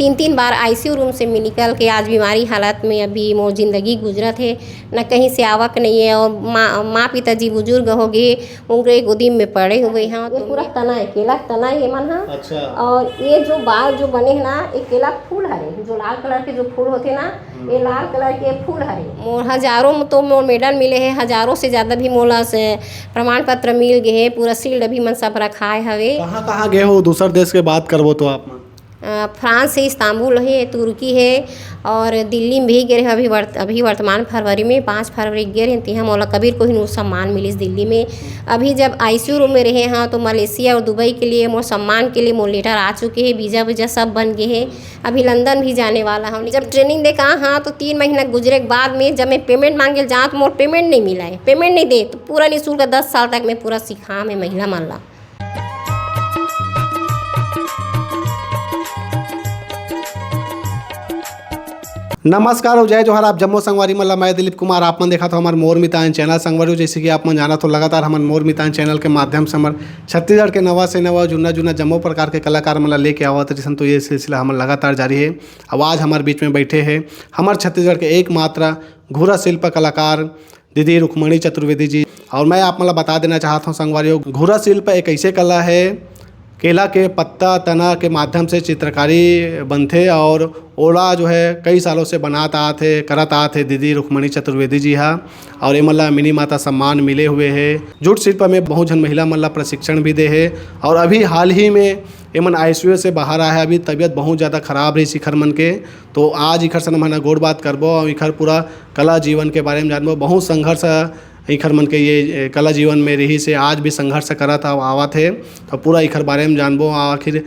3 बार ICU room से मैं निकल के आज बीमारी हालत में अभी मोर ज़िंदगी गुजरत है। न कहीं से आवक नहीं है और माँ पिताजी बुजुर्ग हो गए, उनके गोदी में पड़े हुए हैं। ये पूरा तना है, केला तना है मन है। अच्छा। और ये जो बाल जो बने हैं ना, ये केला फूल हरे, जो लाल कलर के जो फूल होते ना, ये लाल कलर के फूल हरे। मोर हजारों में तो मोर मेडल मिले हैं, हजारों से ज़्यादा भी मोला से प्रमाण पत्र मिल गए हैं। पूरा शील्ड भी मन सब रखाए हवे। कहाँ गए हो दूसर देश के बात करबो तो आप? फ्रांस है, इस्तांबुल है, तुर्की है और दिल्ली में भी गए हैं। अभी वर्तमान फरवरी में 5 फरवरी गए हैं। तिहा मौला कबीर को ही सम्मान मिली दिल्ली में। अभी जब आईसीयू रूम में रहे हैं तो मलेशिया और दुबई के लिए मोर सम्मान के लिए मोर लेटर आ चुके हैं, वीज़ा सब बन गए हैं। अभी लंदन भी जाने वाला हूँ। जब ट्रेनिंग दे कहा हाँ तो 3 महीना गुजरे के बाद में जब मैं पेमेंट मांगे जाऊँ तो मोर पेमेंट नहीं मिला है। पेमेंट नहीं दे तो पूरा निःशुल्क 10 साल तक मैं पूरा सिखा मैं महिला मान ला। नमस्कार और जय जोहार। आप जम्मू संगवारी मतलब मैं दिलीप कुमार। आप मन देखा था हमारे मोर मितान चैनल संगवारी। जैसे कि आप मन जाना तो लगातार हमारे मोर मितान चैनल के माध्यम से हमारे छत्तीसगढ़ के नवा से नवा जुन्ना जम्मू प्रकार के कलाकार मतलब लेके आवत रही। तो ये सिलसिला हमारे लगातार जारी है। अब आज हमारे बीच में बैठे हैं हमारे छत्तीसगढ़ के एकमात्र घुरा शिल्प कलाकार दीदी रुक्मणी चतुर्वेदी जी। और मैं आप मतलब बता देना चाहता हूँ संगवारियों, घुरा शिल्प एक ऐसे कला है, केला के पत्ता तना के माध्यम से चित्रकारी बनते और ओला जो है कई सालों से बनाता आते करत आते दीदी रुक्मणी चतुर्वेदी जी हा। और ये मतलब मिनी माता सम्मान मिले हुए है। जूट शिल्प में बहुत जन महिला मतलब प्रशिक्षण भी दे है। और अभी हाल ही में ये मन आईसीयू से बाहर आया है। अभी तबीयत बहुत ज़्यादा खराब रही शिखर मन के। तो आज इखर से मन गोड़ बात करबो और इखर पूरा कला जीवन के बारे में जानबो। बहुत संघर्ष इखर मन के ये कला जीवन में रही से आज भी संघर्ष करा था आवा थे। तो पूरा इखर बारे में जानबो आखिर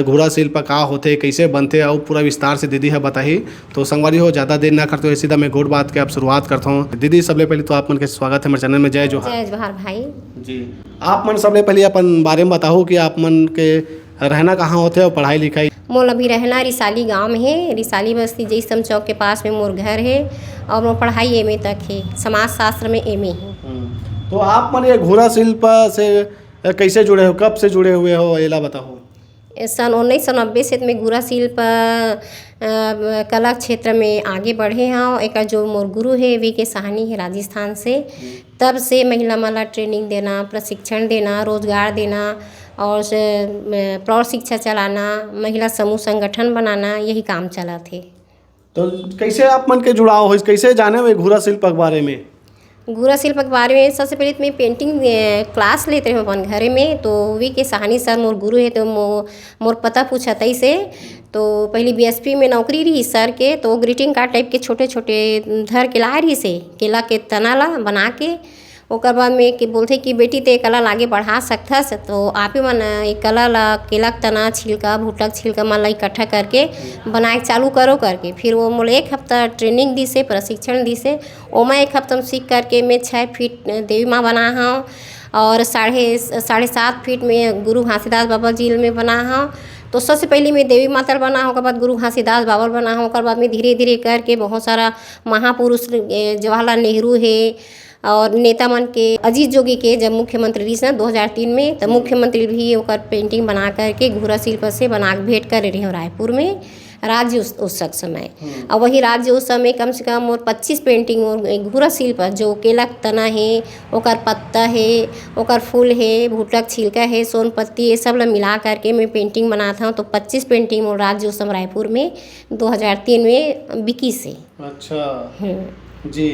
घोड़ा शिल्प का होते कैसे बनते और पूरा विस्तार से दीदी है बताही। तो संगवारी हो ज़्यादा देर ना करते हो सीधा मैं गोड़ बात के अब शुरुआत करता हूँ। दीदी सबले पहले तो आप मन के स्वागत है हमारे चैनल में। जय जोहार। जय जोहार भाई जी। आप मन सबले पहले अपन बारे में बताओ कि आप मन के रहना कहाँ होते और पढ़ाई लिखाई? मोल अभी रहना रिसाली गांव में है। रिसाली बस्ती जैसम चौक के पास में मोर घर है और मोर पढ़ाई एमए तक है, समाज शास्त्र में एमए है। तो आप मन ये घोड़ा शिल्प से कैसे जुड़े हो, कब से जुड़े हुए हो ये बताओ? सन 1990 से मैं घुरा शिल्प कला क्षेत्र में आगे बढ़े हैं। एक जो मोर गुरु है वी के साहनी है राजस्थान से। तब से महिला मला ट्रेनिंग देना, प्रशिक्षण देना, रोजगार देना और प्रौढ़ शिक्षा चलाना, महिला समूह संगठन बनाना, यही काम चला थे। तो कैसे आप मन के जुड़ाव हो, कैसे जाने हुए घोड़ा शिल्प के बारे में? घुरा शिल्प के बारे में सबसे पहले तो मैं पेंटिंग क्लास लेते हैं अपन घरे में। तो वी के साहनी सर मोर गुरु है। तो मोर पता पूछा तई से तो पहले बीएसपी में नौकरी रही सर के। तो ग्रीटिंग कार्ड टाइप के छोटे छोटे धर के लाए रही से केला के तना ला बना के। ओकर बाद में कि बोलते कि बेटी ते कला लागे बढ़ा सकथस। तो आप ही मन एक कला ला केला तना छिलका भुट्टा छिलका मन ला इकट्ठा करके बनाए चालू करो करके। फिर वो मोल 1 हफ्ता ट्रेनिंग दी से, प्रशिक्षण दी से। ओमा 1 हफ्ता में सीख करके मैं 6 फीट देवी माँ बना हूँ और 7.5 फीट में गुरु घासीदास बाबा झील में बना हूँ। तो सबसे पहले मैं देवी माता बना हूँ, बाद गुरु घासीदास बाबा बना हूँ। बाद में धीरे धीरे करके बहुत सारा महापुरुष जवाहरलाल नेहरू है और नेता मन के अजीत जोगी के जब मुख्यमंत्री रही ना 2003 में, तब मुख्यमंत्री भी ओकर पेंटिंग बना करके घुरा शिल्प से बना भेंट कर रहे हैं रायपुर में राज्य उत्सव समय। और वही राज्य उत्सव में कम से कम और 25 पेंटिंग और घुरा शिल्प जो केला तना है, ओकर पत्ता है, ओकर फूल है, भुट्टक छिलका है, सोन पत्ती, ये सब ला मिला करके मैं पेंटिंग बनाता हूँ। तो 25 पेंटिंग और राज्य उत्सव रायपुर में 2003 में बिकी से। अच्छा जी।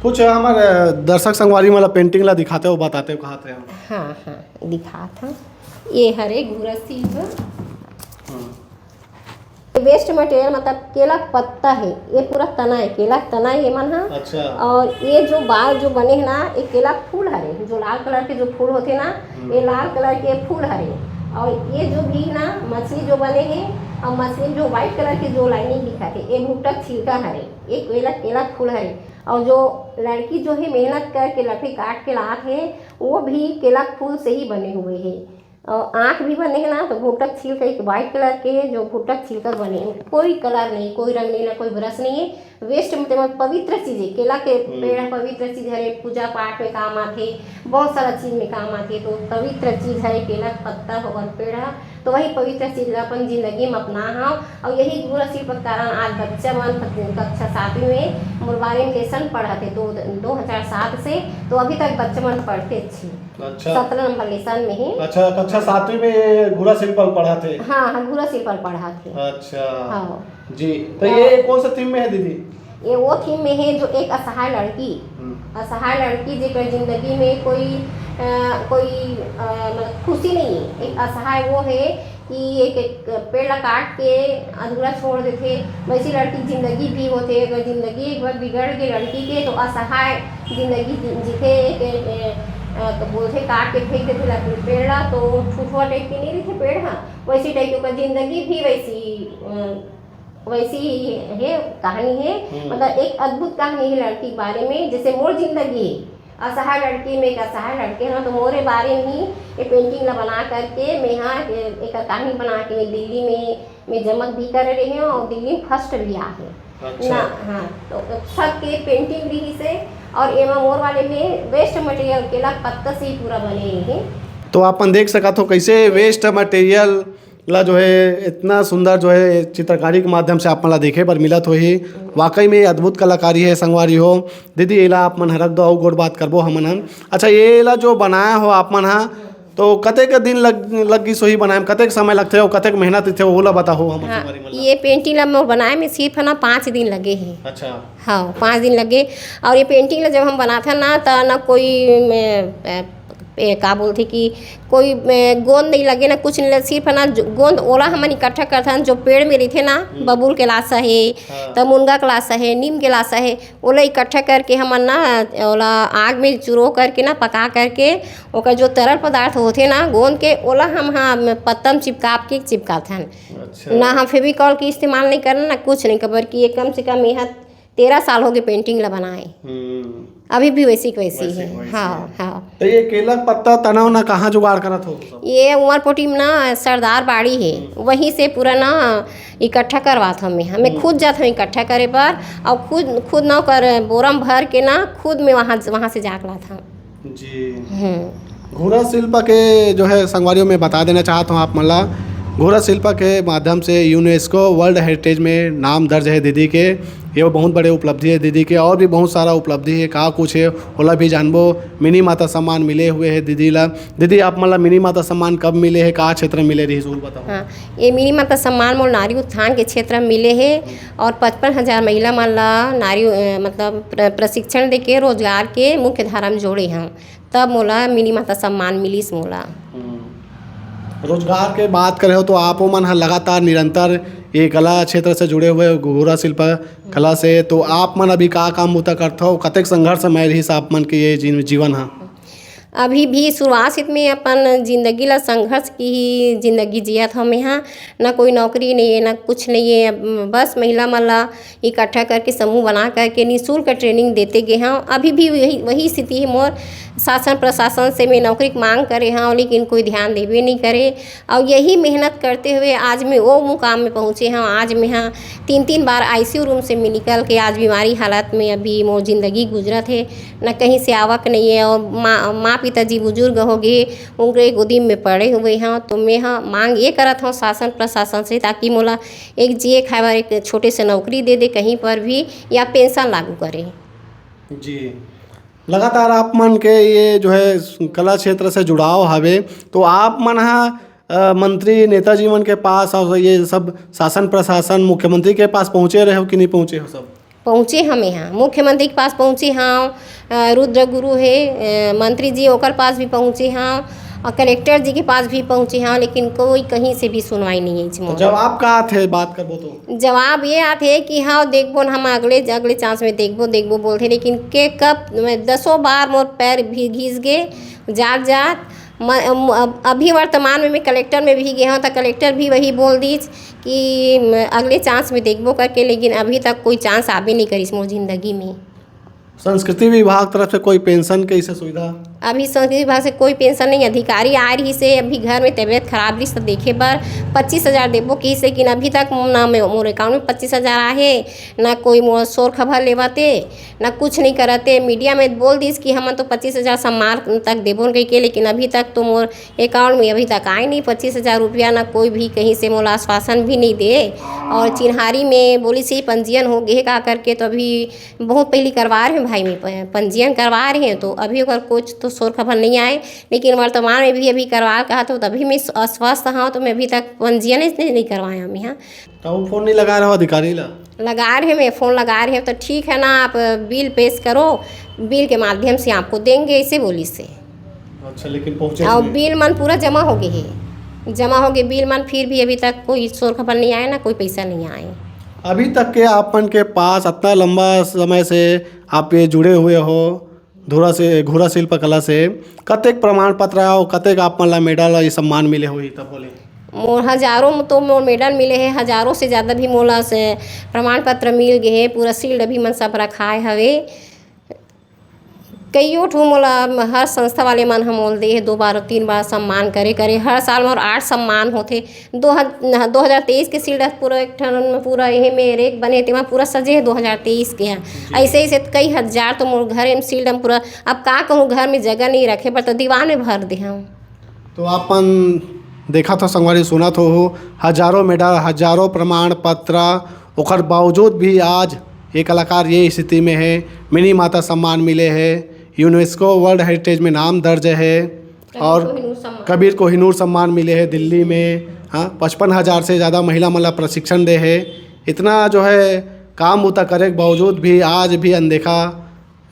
कुछ हमारे दर्शक संगवारी मतलब पेंटिंग ला दिखाते हो, बताते हो, कहाते हो? हाँ दिखा था। ये हरे घुरा शिल्प वेस्ट मटेरियल मतलब केला पत्ता है। ये पूरा तना है, केला तना है मन है। अच्छा। और ये जो बाल जो बने हैं ना, ये केला फूल हरे, जो लाल कलर के जो फूल होते ना, ये लाल कलर के फूल हरे। और ये जो भी ना मछली जो बने हैं और मछली जो व्हाइट कलर की जो लाइनिंग दिखाते, ये भुट्टक छिलका हरे, ये केला फूल हरे। और जो लड़की जो है मेहनत करके लकड़ी काट के लात है, वो भी केला फूल से ही बने हुए हैं। और आँख भी बने हैं ना, तो भुट्टक छिलका एक वाइट कलर के जो भुट्टक छिलका बने हैं। कोई कलर नहीं, कोई रंग नहीं, ना कोई ब्रश नहीं है। वेस्ट मतलब पवित्र चीज़ें, केला के पेड़ पवित्र चीज़ है, पूजा पाठ में काम आते, बहुत सारा चीज़ में काम आते। तो पवित्र चीज़ है, केला का पत्ता होकर पेड़ है, तो वही पवित्र चीज़ अपन जिंदगी में अपना हाँ। और यही गुरु शिल्प के कारण आज बच्चा मन कक्षा 7वीं में मोर बारे में लेसन पढ़ाते 2007 से, तो अभी तक बच्चे मन पढ़ते अच्छे। अच्छा 17 नंबर लेसन में ही। अच्छा, कक्षा 7वीं में घोड़ा शिल्पल पढ़ाते? हाँ हाँ, गुरु शिल्प पढ़ाते। अच्छा हाँ जी। तो ये कौन सा थीम में है दीदी? ये वो थीम में है जो एक असहाय लड़की, असहाय लड़की जेकर जिंदगी में कोई मतलब खुशी नहीं है, एक असहाय वो है कि एक पेड़ काट के अधूरा छोड़ देते, वैसी लड़की जिंदगी भी होते। अगर जिंदगी एक बार बिगड़ गई लड़की के तो असहाय जिंदगी जीते, तो बोलते काट के फेंक देते पेड़, तो ठूठुआ टाइप के नहीं रहते पेड़, हाँ वैसी टाइप की जिंदगी भी वैसी है कहानी है। मतलब एक अद्भुत कहानी है लड़की के बारे में, जैसे मोर जिंदगी है असहाय लड़की में, एक असहाय लड़के हैं तो मोरे बारे में ही ये पेंटिंग ला बना करके मैं यहाँ एक कहानी बना के मैं दिल्ली में मैं जमक भी कर रही हूँ और दिल्ली में फर्स्ट लिया है। अच्छा। ना हाँ, तो सब के पेंटिंग रही से और एवं मोर वाले में वेस्ट मटेरियल केला पत्ता से ही पूरा बने हैं। तो अपन देख सका तो कैसे वेस्ट मटेरियल ला जो है इतना सुंदर जो है चित्रकारी के माध्यम से आप मन ला देखे बर मिलत होही। वाकई में अद्भुत कलाकारी है संगवारी हो। दीदी एला आप मन हरक दो और गोड़ बात करबो हमन हन। अच्छा ये ला जो बनाया हो आप मन हा, तो कतेक दिन लगी सोही बनाए में, कतेक समय लगते हो, कतेक मेहनत थे वो ला बताओ हम। हाँ, ये पेंटिंग ला मोर बनाए में सिर्फ है ना 5 दिन लगे हैं। अच्छा हाँ 5 दिन लगे। और ये पेंटिंग ला जब हम बनाते ना तो ना कोई का बोलते कि कोई गोंद नहीं लगे ना कुछ नहीं लगे, सिर्फ है ना गोंद ओला हमन इकट्ठा करते हैं जो पेड़ में रहते ना, बबूल के लाशा है तो मुनगा के लाशा है, नीम के लाशा है, ओला इकट्ठा करके हमन ना ओला आग में चुरो करके ना पका करके ओकर जो तरल पदार्थ होते ना गोंद के ओला हम हाँ पत्ता में चिपकाते हैं। अच्छा। ना हम फेविकॉल की इस्तेमाल नहीं करना ना कुछ नहीं, खबर कि ये कम से कम यहाँ 13 साल हो गए पेंटिंग ला बनाए, अभी भी वैसी की वैसी है। हाँ हाँ। तो ये केला पत्ता तनाव ना कहाँ जुगाड़ करत हो? ये उमरपोटी में ना सरदार बाड़ी है, वहीं से पूरा ना इकट्ठा करवात हमें खुद जात हम इकट्ठा करे पर, और खुद ना कर बोरम भर के ना खुद में वहाँ से जाकर लात हम जी। घोड़ा शिल्प के जो है संगवारियों में बता देना चाहता हूँ आप मन ला, घोड़ा शिल्प के माध्यम से यूनेस्को वर्ल्ड हेरिटेज में नाम दर्ज है दीदी के। ये बहुत बड़े उपलब्धि है दीदी के, और भी बहुत सारा उपलब्धि है कहाँ कुछ है ओला भी जानबो। मिनी माता सम्मान मिले हुए है दीदी ला। दीदी आप मन ला मिनी माता सम्मान कब मिले है, कहाँ क्षेत्र में मिले रही जरूर बताओ। हाँ, ये मिनी माता सम्मान मोल नारी उत्थान के क्षेत्र में मिले है, और 55,000 महिला मन ला नारी मतलब प्रशिक्षण दे के रोजगार के मुख्य धारा में जोड़े हैं, तब मोला मिनी माता सम्मान मिलीस मोला। रोजगार के बात करें हो तो आप मन लगातार निरंतर ये कला क्षेत्र से जुड़े हुए घोड़ा शिल्प कला से, तो आप मन अभी का काम होता करते हो, कतेक संघर्ष में रही आप मन के ये जीवन है? अभी भी शुरुआत में अपन ज़िंदगी ला संघर्ष की ही ज़िंदगी जियत हम यहाँ, ना कोई नौकरी नहीं है ना कुछ नहीं है, बस महिला मन ला इकट्ठा करके समूह बना करके निःशुल्क ट्रेनिंग देते गए हैं। अभी भी वही स्थिति है मोर, शासन प्रशासन से मैं नौकरी की मांग करे हाँ, लेकिन कोई ध्यान देवे नहीं करे। और यही मेहनत करते हुए आज मैं वो मुकाम में पहुँचे हैं। आज मैं यहाँ 3 बार ICU रूम से मैं निकल के आज बीमारी हालत में अभी मोर ज़िंदगी गुजरत है, ना कहीं से आवक नहीं है, और माँ पिताजी बुजुर्ग हो गए, उनके गोदी में पड़े हुए हैं। तो मैं हाँ मांग ये करत हूँ शासन प्रशासन से, ताकि मोला एक जिए खाए वाले एक छोटे से नौकरी दे दे कहीं पर भी, या पेंशन लागू करे। जी लगातार आप मन के ये जो है कला क्षेत्र से जुड़ाव हवे, तो आप मन हा मंत्री नेताजी मन के पास और ये सब शासन प्रशासन मुख्यमंत्री के पास पहुँचे रहे हो कि नहीं पहुँचे हो? सब पहुँचे हम यहाँ मुख्यमंत्री के पास पहुँचे हाँ, रुद्र गुरु है मंत्री जी ओकर पास भी पहुँचे हाँ, और कलेक्टर जी के पास भी पहुँचे हाँ, लेकिन कोई कहीं से भी सुनवाई नहीं है इसमें। तो जवाब का थे बात करबो तो जवाब ये आते कि हाँ देखबो हम अगले चांस में देखबो बोलते, लेकिन के कब 10 बार मोर पैर भी घिस गए जात अभी वर्तमान में मैं कलेक्टर में भी गया हूँ, तो कलेक्टर भी वही बोल दी कि अगले चांस में देखबो करके, लेकिन अभी तक कोई चांस आबे नहीं करी मोर जिंदगी में। संस्कृति विभाग तरफ से कोई पेंशन के इसे सुविधा? अभी संस्कृति विभाग से कोई पेंशन नहीं, अधिकारी आ रही से अभी घर में तबीयत खराब रही से देखे बर 25,000 देबो की, लेकिन अभी तक ना मोर अकाउंट में 25,000 आहे, ना कोई मोर शोर खबर लेवाते, ना कुछ नहीं करते। मीडिया में बोल दिस कि हम तो 25,000 सम्मान तक देबो कह के, लेकिन अभी तक तो मोर अकाउंट में अभी तक आए नहीं 25,000 रुपया, ना कोई भी कहीं से मोला आश्वासन भी नहीं दे। और चिन्हारी में बोली से पंजीयन हो गए का करके, तो अभी बहुत पहले करवा रहे हैं भाई में पंजीयन करवा रहे हैं, तो अभी अगर कुछ तो शोर खबर नहीं आए, लेकिन वर्तमान में भी अभी करवा कहा तो तभी मैं अस्वस्थ हाँ, तो मैं अभी तक पंजीयन नहीं करवाया हम यहाँ। तो फोन नहीं लगा रहा हो अधिकारी ला? लगा रहे मैं फ़ोन लगा रहे हैं, तो ठीक है ना, आप बिल पेश करो, बिल के माध्यम से आपको देंगे, ऐसे बोली से। अच्छा, लेकिन पहुँचे और बिल मन पूरा जमा हो गए है, जमा हो गए बिल मन, फिर भी अभी तक कोई शोर खबर नहीं आया, ना कोई पैसा नहीं आए। अभी तक के आपन के पास इतना लंबा समय से आप ये जुड़े हुए हो घोड़ा शिल्प कला से, कतेक प्रमाण पत्र आओ, कतेक आप मन ला मेडल ये सम्मान मिले हो तब बोले? मोर हजारों में तो मोर मेडल मिले हैं, हजारों से ज़्यादा भी मोला से प्रमाण पत्र मिल गए हैं, पूरा शील्ड अभी मन सब रखाए हवे। कईयों ठो मोला हर संस्था वाले मन हम मोल दे है 2 बार 3 बार सम्मान करे हर साल मोर 8 सम्मान होते। 2023 के शील्ड पूरा एक ठन में पूरा यही में रेक बने थे, वहाँ पूरा सजे है 2023 के हैं। ऐसे ऐसे कई हजार तो मोर घर में शील्ड हम पूरा, अब का कहूँ, घर में जगह नहीं रखे पर तो दीवान में भर दे हम। तो आपन देखा था संगवारी, सुना तो हो हजारों मेडल, हजारों प्रमाण पत्र, ओकर बावजूद भी आज ये कलाकार ये स्थिति में है। मिनी माता सम्मान मिले है, यूनेस्को वर्ल्ड हेरिटेज में नाम दर्ज है, और कबीर कोहिनूर सम्मान मिले है दिल्ली में। हाँ, 55,000 से ज़्यादा महिला मला प्रशिक्षण दे है। इतना जो है काम उता करे के बावजूद भी आज भी अनदेखा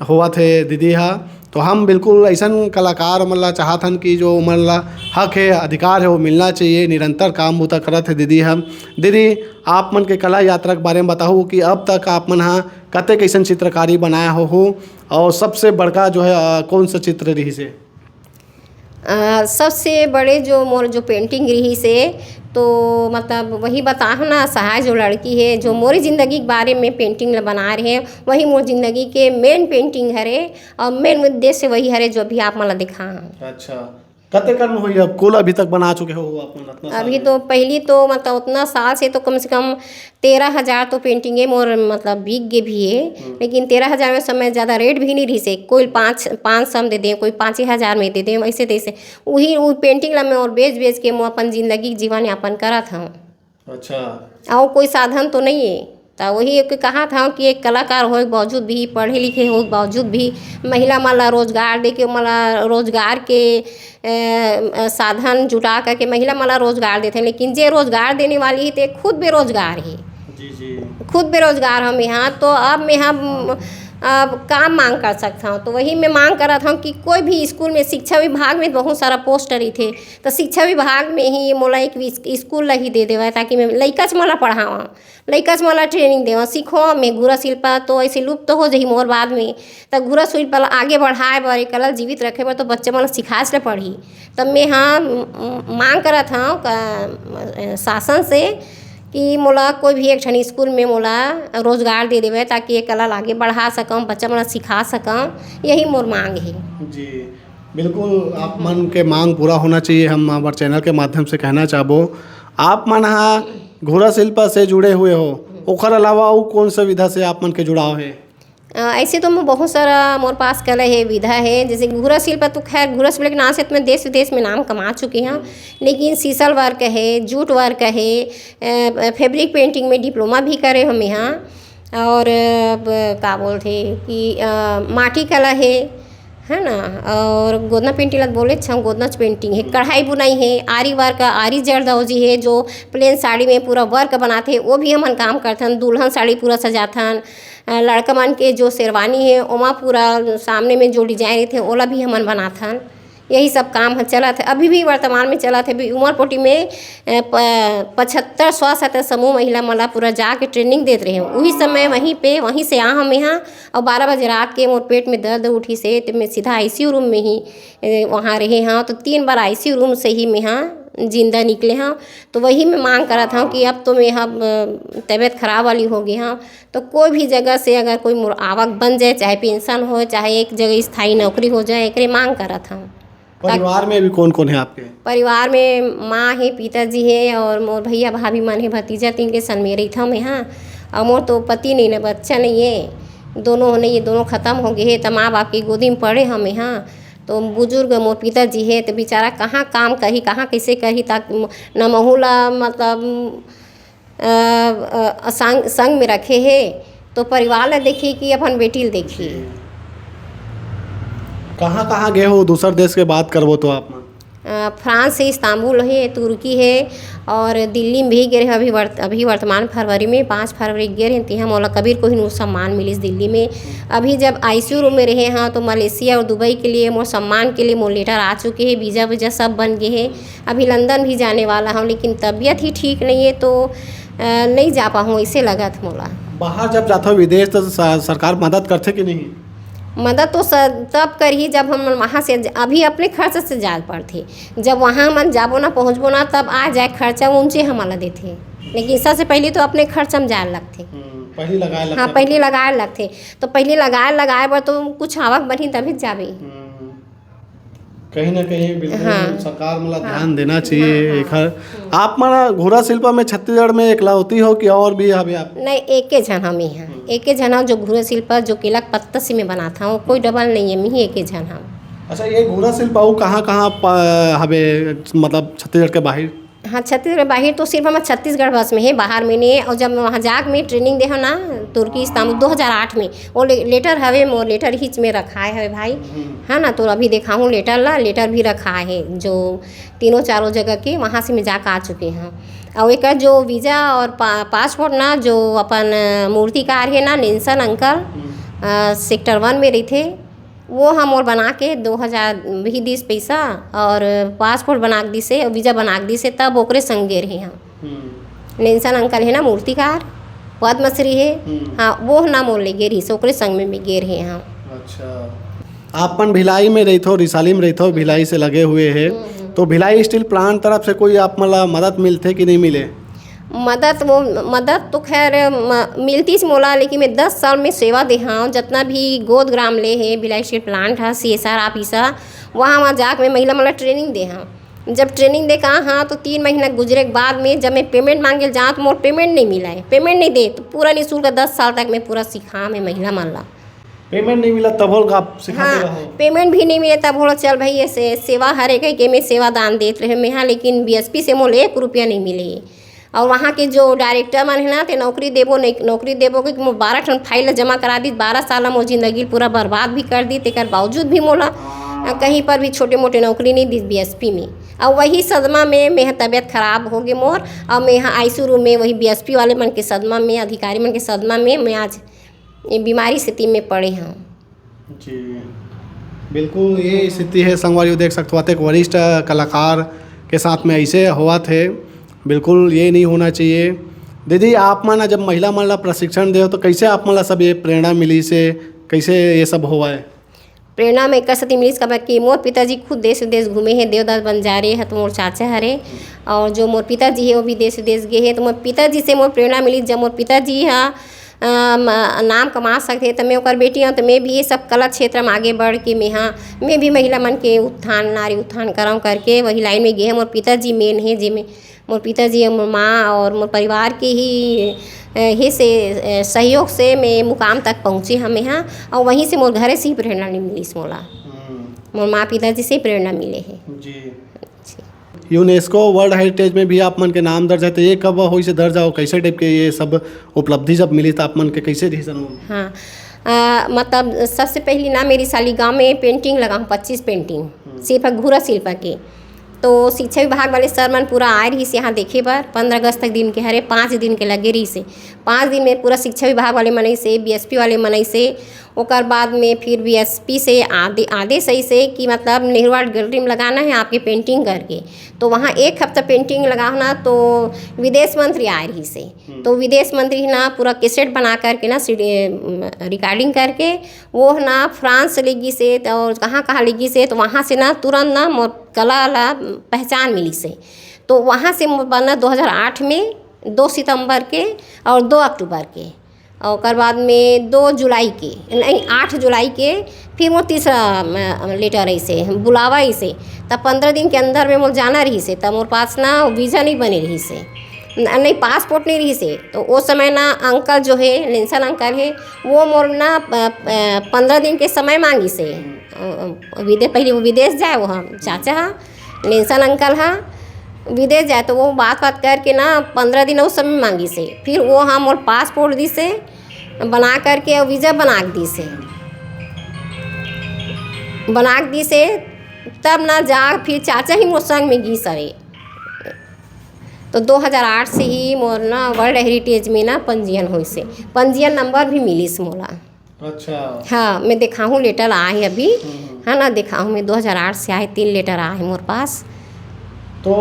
हुआ थे दीदी हा। तो हम बिल्कुल ऐसा कलाकार मन ला चाहत हन कि जो मन ला हक है, अधिकार है, वो मिलना चाहिए। निरंतर काम होता करत है दीदी हम। दीदी, आप मन के कला यात्रा के बारे में बताओ कि अब तक आप मन हाँ कतेक ऐसा चित्रकारी बनाया हो, और सबसे बड़का जो है कौन सा चित्र रही से? सबसे बड़े जो मोर जो पेंटिंग रही से, तो मतलब वही बताओ ना, सहाय जो लड़की है जो मोरी ज़िंदगी के बारे में पेंटिंग बना रहे हैं, वही मोर ज़िंदगी के मेन पेंटिंग हरे, और मेन उद्देश्य वही हरे जो भी आप मला दिखा। अच्छा, कते कर्म हुई अब कुल अभी तक बना चुके हो आप? अभी तो पहली तो मतलब उतना साल से तो कम से कम 13,000 तो पेंटिंगे मोर मतलब बिक गए भी है, लेकिन 13,000 में समय ज़्यादा रेट भी नहीं रही से, कोई 500 दे दें, कोई 5,000 में दे दें, ऐसे तैसे वही वो पेंटिंग ला मैं और बेच के मैं अपन ज़िंदगी जीवन यापन करा था। अच्छा, और कोई साधन तो नहीं है, तो वही एक कहा था कि एक कलाकार हो के बावजूद भी, पढ़े लिखे हो के बावजूद भी महिला मला रोजगार दे के, मला रोजगार के साधन जुटा करके महिला मला रोजगार देते हैं, लेकिन जे रोजगार देने वाली है तो खुद बेरोजगार है। जी, खुद बेरोजगार हम यहाँ। तो अब मैं हम अब काम मांग कर सकता हूँ, तो वही मैं मांग कर रहा था कि कोई भी स्कूल में, शिक्षा विभाग में बहुत सारा पोस्टर ही थे, तो शिक्षा विभाग में ही मोला एक स्कूल ही दे देवा, ताकि मैं लइका से मोला पढ़ावा, लइका से मोला ट्रेनिंग देवा, सीखो मैं घुरा शिल्प तो ऐसे लुप्त तो हो जाही मोर बाद में, तब घुरा शिल्प आगे बढ़ाए बर, कला जीवित रखे बर, तो बच्चे मोला सिखा से पढ़ी। तब मैं हाँ मांग करा था शासन से कि मोला कोई भी एक ठन स्कूल में मोला रोजगार दे देवे, ताकि ये कला आगे बढ़ा सकूँ, बच्चा मोला सिखा सकूँ, यही मोर मांग है। जी बिल्कुल, आप मन के मांग पूरा होना चाहिए। हम हमारे चैनल के माध्यम से कहना चाहबो, आप मन हाँ घोड़ा शिल्प से जुड़े हुए हो, ओकर अलावा और कौन सा विधा से आप मन के जुड़ाव है? ऐसे तो मैं बहुत सारा मोर पास कला है, विधा है, जैसे घुरा शिल्प तो खैर घुरा शिल्प के नाम से मैं देश विदेश में नाम कमा चुकी हैं, लेकिन सीसल वर्क है, जूट वर्क है, फैब्रिक पेंटिंग में डिप्लोमा भी करे हम यहाँ, और क्या बोलते कि माटी कला है ना, और गोदना पेंटिंग बोले अच्छा गोदना पेंटिंग है, कढ़ाई बुनाई है, आरी वर्क, आरी जरदौजी है, जो प्लेन साड़ी में पूरा वर्क बनाते हैं, वो भी हमन काम करथन। दुल्हन साड़ी पूरा सजाथन, लड़का मन के जो शेरवानी है ओमा पूरा सामने में जो डिजाइन रहते हैं ओला भी हमन बनाथन। यही सब काम चला था, अभी भी वर्तमान में चला था। उमरपोटी में 75 स्वसहायता समूह महिला मला पूरा जाके ट्रेनिंग देते रहे, वही समय वहीं से हम यहाँ, और 12 बजे रात के मोर पेट में दर्द उठी से, तो मैं सीधा ICU रूम में ही वहाँ रहे हाँ, तो 3 बार ICU रूम से ही मैं यहाँ जिंदा निकले हाँ। तो वही मैं मांग करत हूँ कि अब तो मेरा तबीयत खराब वाली हो गई हाँ, तो कोई भी जगह से अगर कोई मोर आवक बन जाए, चाहे पेंशन हो चाहे एक जगह स्थायी नौकरी हो जाए, एकरे मांग करत हूँ। परिवार में भी कौन कौन है आपके? परिवार में माँ है, पिताजी है और मोर भैया भाभी मन है, भतीजा तीन के सन मेरे था में हाँ। और मोर तो पति नहीं, ना बच्चा नहीं है, दोनों नहीं, ये दोनों ख़त्म हो गए है। तो माँ बाप की गोदी में पड़े हमें हाँ। तो बुजुर्ग मोर पिताजी है, तो बेचारा कहाँ काम कही, कहाँ कैसे कही, ताकि न महूला मतलब संग में रखे है। तो परिवार ला देखिए कि अपन बेटी ला देखिए। कहाँ कहाँ गए हो दूसर देश के बात करबो तो आप? फ्रांस है, इस्तांबुल है, तुर्की है और दिल्ली में भी गए हैं। अभी वर्तमान फरवरी में 5 फरवरी गए हैं। तिहा मौला कबीर को ही सम्मान मिली दिल्ली में। अभी जब ICU रूम में रहे हैं तो मलेशिया और दुबई के लिए मोर सम्मान के लिए मोर लेटर आ चुके हैं, वीज़ा वीज़ा सब बन गए हैं। अभी लंदन भी जाने वाला हूँ, लेकिन तबीयत ही ठीक नहीं है तो नहीं जा पाऊँ, ऐसे लगा था मोला। बाहर जब जाते हो विदेश तो सरकार मदद करते कि नहीं? मदद तो तब करी जब हम वहाँ से अभी अपने खर्च से जा पड़ते। जब वहाँ मन जाबो ना पहुँचबो ना तब आ जाए खर्चा ऊँचे हमारा देते, लेकिन सबसे पहले तो अपने खर्च हम जाए लगते। पहले लगाए लगते। हाँ, पहले लगाए लगते। तो पहले लगाए पर तो कुछ आवक बनी तभी जाबे। कहीं ना कहीं बिल्कुल हाँ। सरकार मतलब ध्यान देना चाहिए। आप माना घोड़ा शिल्प में छत्तीसगढ़ में एकलौती हो कि और भी अभी आप? नहीं, एक के जन हम यहाँ, एक के जन हम जो घोड़ा शिल्प जो केला पत्ता से मैं बनाता हूँ, कोई डबल नहीं है, मैं ही एक के जन हम। अच्छा, ये घोड़ा शिल्प कहाँ कहाँ हमें मतलब छत्तीसगढ़ के बाहर? हाँ, छत्तीसगढ़ बाहर तो सिर्फ हमारे छत्तीसगढ़ बस में है, बाहर में नहीं। और जब वहाँ जाके मैं ट्रेनिंग दे हो ना तुर्की इस्तांबुल 2008 में, वो लेटर हवे मोर लेटर हिच में रखा है भाई है ना। तो अभी देखा हूँ लेटर भी रखा है जो 3-4 जगह के, वहाँ से मैं जाकर आ चुके हैं। और एक जो वीज़ा और पासपोर्ट ना जो अपन मूर्तिकार है ना नेल्सन अंकल सेक्टर 1 में रही थे, वो हम और बना के 2000 भी दिस पैसा और पासपोर्ट बना दी से और वीज़ा बना दी से, तब ओकरे संग गे रहे हम। नेल्सन अंकल है ना मूर्तिकार, पद्मश्री है हाँ, वो ना मोल ले गे रही से, ओकरे संग में भी गे रहे हम। अच्छा, आपन भिलाई में रही थो, रिसाली में रही थो, भिलाई से लगे हुए है, तो भिलाई स्टील प्लांट तरफ से कोई आप मतलब मदद मिलते कि नहीं मिले? मदद तो खैर मिलती से मोला, लेकिन मैं 10 साल में सेवा दे हाँ। जितना भी गोद ग्राम ले है भिलाई स्टील प्लांट है, CSR ऑफिस है, वहाँ जाकर मैं महिला मतलब ट्रेनिंग दे हाँ। जब ट्रेनिंग दे कहा हाँ तो 3 महीना गुजरे के बाद में जब मैं पेमेंट मांगे जाऊँ तो मोर पेमेंट नहीं मिला है, पेमेंट नहीं दे। तो पूरा निःशुल्क 10 साल तक मैं पूरा सिखा मैं महिला मन ला। पेमेंट नहीं मिला तब हो आप सिखाते रहो? हाँ, पेमेंट भी नहीं मिले तब बोला चल भाई ऐसे सेवा हर एक के में सेवा दान देते रहे मैं हाँ। लेकिन BSP से मोल 1 रुपया नहीं मिले। और वहाँ के जो डायरेक्टर मन है ना तो नौकरी देबो नहीं, नौकरी देबो कि मोर 12 ठन फाइल जमा करा दी, 12 साल मोर जिंदगी पूरा बर्बाद भी कर दी। तेकर बावजूद भी मोला कहीं पर भी छोटे मोटे नौकरी नहीं दी BSP में। और वही सदमा में मेरा तबीयत खराब हो गई मोर, और मैं यहाँ ICU रूम में वही BSP वाले मन के सदमा में, अधिकारी मन के सदमा में मैं आज बीमारी स्थिति में पड़े हूँ। जी बिल्कुल, ये स्थिति है संगवारी, देख सकते हो एक वरिष्ठ कलाकार के साथ में ऐसे हुआ थे। बिल्कुल ये नहीं होना चाहिए। दीदी आप माना जब महिला मन प्रशिक्षण दे तो कैसे आप मन सब ये प्रेरणा मिली से, कैसे ये सब हुआ है? प्रेरणा में कर सकती मिली कब कि मोर पिताजी खुद देश विदेश घूमे हैं, देवदास बंजारे है तो मोर चाचा हरे, और जो मोर पिताजी है वो भी देश विदेश गए हैं। तो मोर पिताजी से मोर प्रेरणा मिली। जब मोर पिताजी हाँ नाम कमा सकते तो मैं ओकर बेटी हूँ, तो मैं भी ये सब कला क्षेत्र में आगे बढ़ के मैं भी महिला मन के उत्थान, नारी उत्थान कराऊँ करके वही लाइन में गए हैं। मोर पिताजी मेन है जिसमें मोर पिताजी मोर माँ और मोर परिवार के ही से सहयोग से मैं मुकाम तक पहुँचे हम यहाँ। और वहीं से मोर घरे से ही प्रेरणा नहीं मिली मोला, मोर माँ पिताजी से प्रेरणा मिले है जी। यूनेस्को वर्ल्ड हेरिटेज में भी आप मन के नाम दर्ज है, तो ये कब हो से दर्ज हो, कैसे टाइप के ये सब उपलब्धि जब मिली तो आप मन के कैसे रीजन? हाँ मतलब सबसे पहली ना मेरी साली गांव में पेंटिंग लगाऊँ 25 पेंटिंग सिर्फ घूरा शिल्प के। तो शिक्षा विभाग वाले सर मन पूरा आए रही से यहाँ देखे बार 15 अगस्त तक दिन के हरे 5 दिन के लगे रही से 5 दिन में पूरा शिक्षा विभाग वाले मनई से BSP वाले मनई से ओकर बाद में फिर बीएसपी से आदेश ऐसे कि मतलब नेहरू आर्ट गैलरी में लगाना है आपकी पेंटिंग करके। तो वहाँ एक हफ्ता पेंटिंग लगाना, तो विदेश मंत्री आए रही से, तो विदेश मंत्री ना पूरा कैसेट बना करके ना रिकॉर्डिंग करके वो ना फ्रांस लेगी से और कहाँ कहाँ लेगी से, तो वहाँ से ना तुरंत ना मोर कला ला पहचान मिली से। तो वहाँ से मोर बना 2008 में 2 सितंबर के और 2 अक्टूबर के, और ओकर बाद में 2 जुलाई के नहीं 8 जुलाई के फिर वो तीसरा लेटर ऐसे बुलावा ऐसे। तब 15 दिन के अंदर में मोर जाना रही से, तब मोर पास ना वीज़ा नहीं बने रही से, नहीं पासपोर्ट नहीं रही से। तो उस समय ना अंकल जो है लेंसन अंकल है वो मोर ना 15 दिन के समय मांगी से। पहले वो विदेश जाए, वो हम चाचा हाँ लेंसन अंकल हाँ विदेश जाए, तो वो बात करके ना 15 दिन उस समय मांगी से। फिर वो हम और पासपोर्ट दी से बना करके और वीज़ा बना दी से तब ना जा फिर चाचा ही मोर संग में गी सरे। तो 2008 से ही मोर ना वर्ल्ड हेरिटेज में ना पंजीयन हुई से, पंजीयन नंबर भी मिली से मोला। अच्छा हाँ मैं दिखाऊँ लेटर आए अभी है ना, दिखाऊँ मैं 2008 से आए 3 लेटर आए मोर पास। तो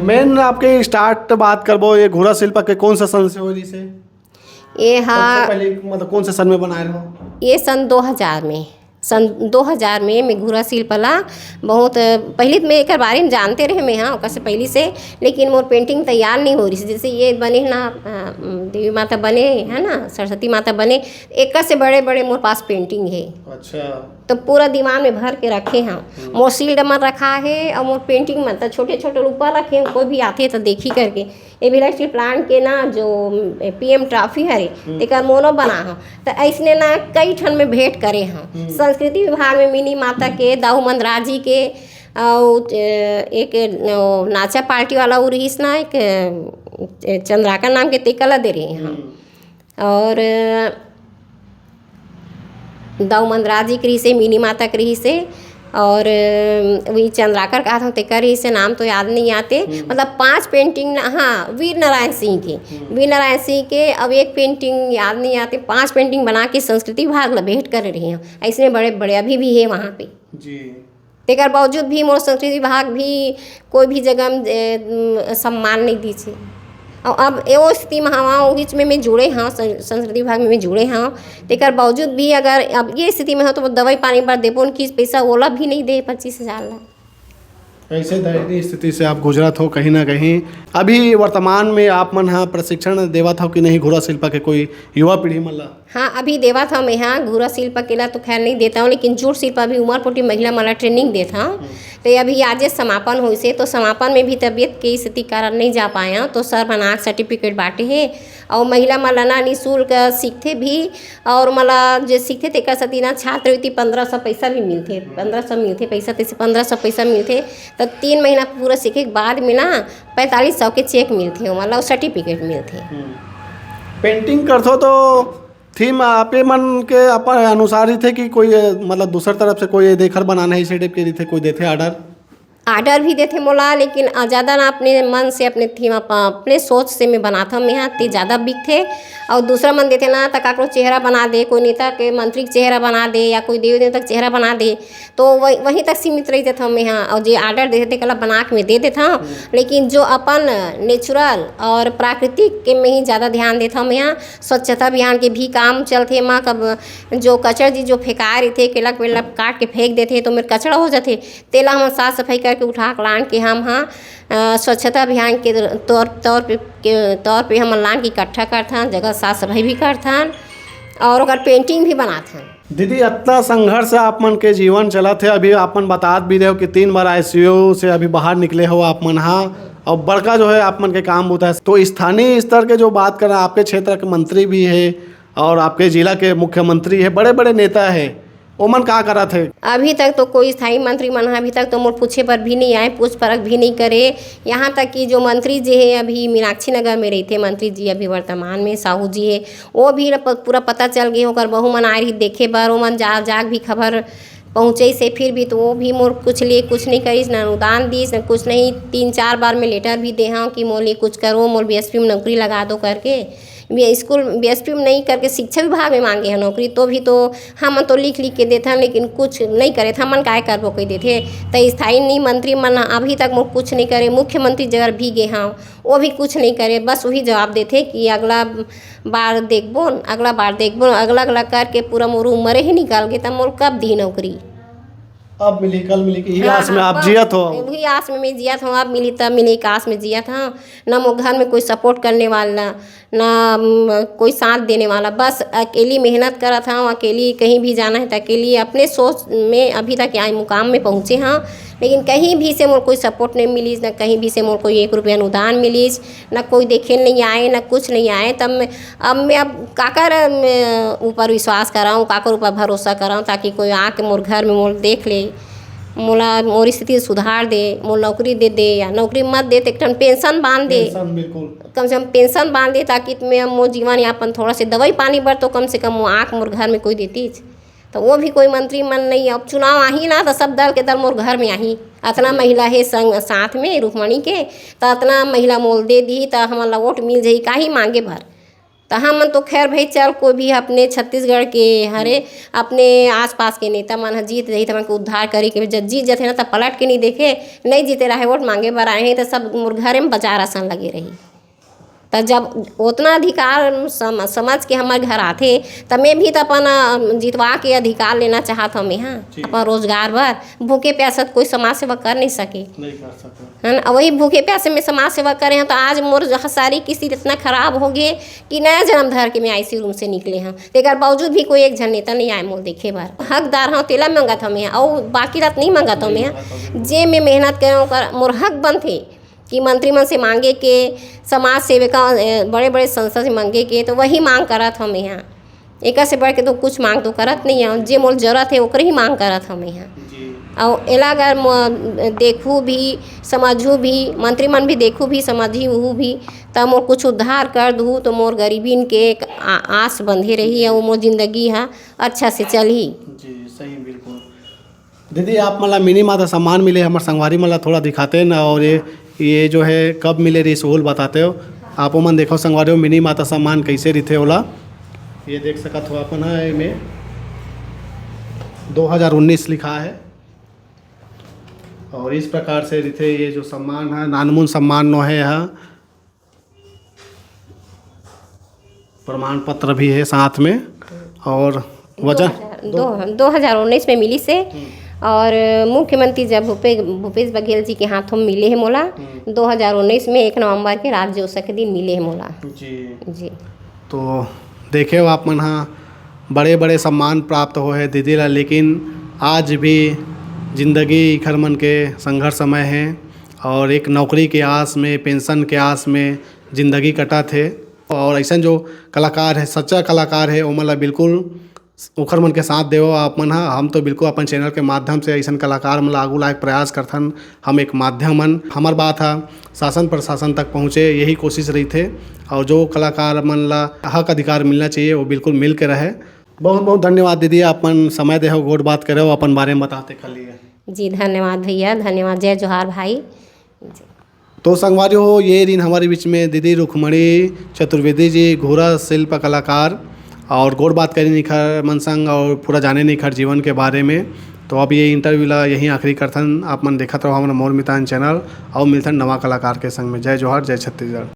मेन आपके स्टार्ट बात करबो ये घोड़ा शिल्प के कौन सा सन से हो रही से? ये हाँ पहले मतलब कौन से सन में बनाए रहो? ये सन 2000 में मैं घूरा शिल्पला बहुत पहले मैं एक बारे में जानते रहे मैं हाँ ओकर से पहले से, लेकिन मोर पेंटिंग तैयार नहीं हो रही थी। जैसे ये बने ना देवी माता बने है ना, सरस्वती माता बने, एक से बड़े बड़े मोर पास पेंटिंग है। अच्छा, तो पूरा दिमाग में भर के रखे हैं। मोर सील्ड में रखा है और मोर पेंटिंग में तो छोटे छोटे रूपा रखे हैं, कोई भी आते तो देखी करके। ये भी स्टील प्लांट के ना जो पीएम ट्रॉफी हरे तेकर मोनो बना हो, तो ऐसने ना कई ठन में भेंट करे हैं। संस्कृति विभाग में मिनी माता के दाऊ मंदराज जी के और एक नाचा पार्टी वाला वो रहीस ना एक चंद्राकर नाम के तेकला दे रहे हैं, और दाऊ मंदराज जी करी से मिनी माता करी से, और वही चंद्राकर कहा था तेकर ही से नाम तो याद नहीं आते। मतलब 5 पेंटिंग हाँ वीर नारायण सिंह के अब एक पेंटिंग याद नहीं आते। 5 पेंटिंग बना के संस्कृति विभाग ला भेंट कर रही हैं। ऐसे बड़े बड़े अभी भी है वहाँ पे जी। तेकर बावजूद भी मोर संस्कृति विभाग भी कोई भी जगह सम्मान नहीं दी छे। और अब एवो स्थिति में हाँ बीच में मैं जुड़े हाँ संस्कृति विभाग में मैं जुड़े हाँ, तेकर बावजूद भी अगर अब ये स्थिति में हो तो वो दवाई पानी पर देबो उनकी पैसा ओला भी नहीं दे 25,000 ला। ऐसे दयनीय स्थिति से आप गुजरत हो कहीं ना कहीं। अभी वर्तमान में आप मन हाँ प्रशिक्षण देवत हो कि नहीं घोड़ा शिल्प के कोई युवा पीढ़ी मन ला? हाँ अभी देवा था मैं हाँ घूरा शिल्प अकेला तो खैर नहीं देता हूँ, लेकिन जूट शिल्प अभी उमरपोटी महिला मला ट्रेनिंग देता हूँ। तो अभी आज समापन हुई से, तो समापन में भी तबीयत के स्थिति कारण नहीं जा पाया, तो सर बनाक सर्टिफिकेट बांटे है और महिला मला ना निःशुल्क सीखते भी, और मला जो सीखते थे सती ना छात्रवृत्ति 1500 पैसा भी मिलते, 1500 मिलते पैसा, तैसे 1500 पैसा मिलते। तो 3 महीना पूरा सीखे के बाद में ना 4500 के चेक मिलते, मतलब सर्टिफिकेट मिलते। पेंटिंग करते तो थीम आपे मन के अपन अनुसार ही थे कि कोई मतलब दूसर तरफ से कोई देखकर बनाना है इस टाइप के थे, कोई देते आर्डर भी देते मोला, लेकिन ज़्यादा ना अपने मन से अपने थीम अपने सोच से मैं बनाता हूँ यहाँ ते ज़्यादा बिक थे। और दूसरा मन देते ना तो काको चेहरा बना दे, कोई नेता के मंत्री का चेहरा बना दे या कोई देवी देवता का चेहरा बना दे, तो वहीं तक सीमित रह जाता हूँ मैं यहाँ। और जो आर्डर देते कला बना के मैं दे देता हूँ, लेकिन जो अपन नेचुरल और प्राकृतिक के में ही ज़्यादा ध्यान देता हूँ मैं यहाँ। स्वच्छता अभियान के भी काम चलते माँ, कब जो कचरा जी जो फेंका रहे थे केला वेला काट के फेंक देते तो मेरे कचरा हो जाते, तेला हम साफ सफाई करके उठा के लान के हम हाँ स्वच्छता अभियान के तौर पे हम लान की इकट्ठा करता, जगह साफ सफाई भी करता और अगर पेंटिंग भी बनाता। दीदी इतना संघर्ष आप मन के जीवन चला थे, अभी आप मन बता भी रहे हो कि 3 बार ICU से अभी बाहर निकले हो आप मन हाँ, और बड़का जो है आप मन के काम होता है। तो स्थानीय स्तर के जो बात करें, आपके क्षेत्र के मंत्री भी है और आपके जिला के मुख्यमंत्री है, बड़े बड़े नेता है, ओमन का करा थे? अभी तक तो कोई स्थायी मंत्री मन अभी तक तो मोर पूछे पर भी नहीं आए, पूछ परख भी नहीं करे। यहाँ तक कि जो मंत्री जी है अभी मीनाक्षी नगर में रहते मंत्री जी अभी वर्तमान में साहू जी है, वो भी पूरा पता चल गए होकर बहू मन आ रही देखे बार, वो मन जाग भी खबर पहुँचे से, फिर भी तो वो भी मोर कुछ लिए कुछ नहीं करीस, ना अनुदान दीस न कुछ नहीं। 3-4 बार मैं लेटर भी दे हाँ कि मोर लिए कुछ करो, मोर BSP में नौकरी लगा दो करके। स्कूल बीएसपी में नहीं करके शिक्षा विभाग में मांगे हैं नौकरी, तो भी तो हम तो लिख के देते हैं, लेकिन कुछ नहीं करे थे। हमन काय करबो कही देते तो स्थायी नहीं मंत्री मन अभी तक मोर कुछ नहीं करे। मुख्यमंत्री जगह भी गए हाँ, वो भी कुछ नहीं करे, बस वही जवाब देते कि अगला बार देखबो, अगला करके पूरा मोर उम्र ही निकाल गए, तब मोर कब दी नौकरी। अब मिली कल मिली कि यही आस में आप जियत हो। वही आस में मैं जिया था, अब मिली तब मिली, एक आस में जिया था। ना मोर घर में कोई सपोर्ट करने वाला, ना कोई साथ देने वाला, बस अकेली मेहनत करा था। अकेली कहीं भी जाना है तो अकेली अपने सोच में अभी तक यहाँ मुकाम में पहुँचे हाँ। लेकिन कहीं भी से मोर कोई सपोर्ट नहीं मिली, ना कहीं भी से मोर कोई 1 रुपया अनुदान मिली, ना कोई देखे नहीं आए, ना कुछ नहीं आए। तब मैं अब काकर ऊपर विश्वास कराऊँ, काकर ऊपर भरोसा कराऊँ, ताकि कोई आके मोर घर में मोर देख ले, मोर स्थिति सुधार दे, मोर नौकरी दे या नौकरी मत दे तो एक टन पेंशन बांध दे, कम से कम पेंशन बांध दे, ताकि मैं मोर जीवन यापन थोड़ा से दवाई पानी पर तो कम से कम आँख मोर घर में कोई देती। तो वो भी कोई मंत्री मन नहीं। अब चुनाव आही ना तो सब दल के दल मोर घर में आही, अतना महिला है संग साथ में रुक्मणी के, तो अतना महिला मोल दे दी तो हमारा वोट मिल जाई, काहे मांगे भर। तो हम तो खैर भाई चल कोई भी अपने छत्तीसगढ़ के हरे अपने आसपास के नेता मन जीत रही, तो मन को उद्धार करे के जब जीत जाते ना तब पलट के नहीं देखे, नहीं जीते रहे वोट मांगे बर आए हैं तो सब मोर घरे में बाजार आसन लगे रही। तो जब उतना अधिकार समझ के हमारे घर आते तब मैं भी तो अपन जितवा के अधिकार लेना चाहता हूँ। मैं हाँ अपन रोजगार भर भूखे प्यासत कोई समाज सेवा कर नहीं सके है ना। वही भूखे प्यासे में समाज सेवा करे हैं तो आज मोर सारी किसी इतना खराब हो गए कि नया जन्म धर के मैं आईसी रूम से निकले हैं। तेकर बावजूद भी कोई एक जन नेता नहीं आए मोर देखे बार। हकदार हाँ तेला मंगा था मैं, और बाकी रात नहीं मंगा था मैं। जे मैं मेहनत कर मोर हक बन थे कि मंत्री मन से मांगे के, समाज सेविका बड़े बड़े संस्था से मांगे के, तो वही मांग करत हम यहाँ। एक से बढ़ के तो कुछ मांग तो करत नहीं है, जे मोल जरूरत है ओकरे ही मांग करत हम यहाँ। और एला अगर देखूँ भी समझूँ भी, मंत्री मन भी देखूँ भी समझी वह भी, तब मोर कुछ उद्धार कर दूँ तो मोर गरीबीन के एक आस बंधे रही और मोर जिंदगी है अच्छा से चली। जी सही बिल्कुल। दीदी आप मतलब मिनी माता सम्मान मिले हमारे संगवारी मतलब थोड़ा दिखाते ना, और ये जो है कब मिले रही सहूल बताते हो आप मन। देखो संगवारी हो मिनी माता सम्मान कैसे रहते होला, ये देख सकत हो अपन है में 2019 लिखा है, और इस प्रकार से रहते ये जो सम्मान है, नानमुन सम्मान नो है यहाँ, प्रमाण पत्र भी है साथ में, और वजन 2019 में मिली से। और मुख्यमंत्री जब भूपेश बघेल जी के हाथों में मिले हैं मोला 2019 में 1 नवंबर के राज्योत्सव के दिन मिले हैं मोला। जी तो देखे हो आप मन हाँ बड़े बड़े सम्मान प्राप्त हो है दीदी ला, लेकिन आज भी जिंदगी खर मन के संघर्ष समय है, और एक नौकरी के आस में, पेंशन के आस में ज़िंदगी कटा थे। और ऐसा जो कलाकार है, सच्चा कलाकार है, वो मतलब बिल्कुल ओखर मन के साथ देव आप मन। हम तो बिल्कुल अपन चैनल के माध्यम से ऐसा कलाकार मन आगू लायक प्रयास करथन। हम एक माध्यम मन, हमार बात है शासन प्रशासन तक पहुँचे, यही कोशिश रही थे। और जो कलाकार मन ला हक अधिकार मिलना चाहिए वो बिल्कुल मिल के रहे। बहुत बहुत धन्यवाद दीदी, अपन समय दे हो, गोट बात करे हो, अपन बारे में बताते खाली। जी धन्यवाद भैया, धन्यवाद, जय जोहार भाई। तो संगवारी हो ये दिन हमारे बीच में दीदी रुक्मणी चतुर्वेदी जी, घोड़ा शिल्प कलाकार, और गोड़ बात करी निखर मन संग और पूरा जाने निखर जीवन के बारे में। तो अब ये इंटरव्यू ला यहीं आखिरी करथन। आप मन देखत रहो हमारा मोर मितान चैनल, और मिलथन नवा कलाकार के संग में। जय जोहार, जय छत्तीसगढ़।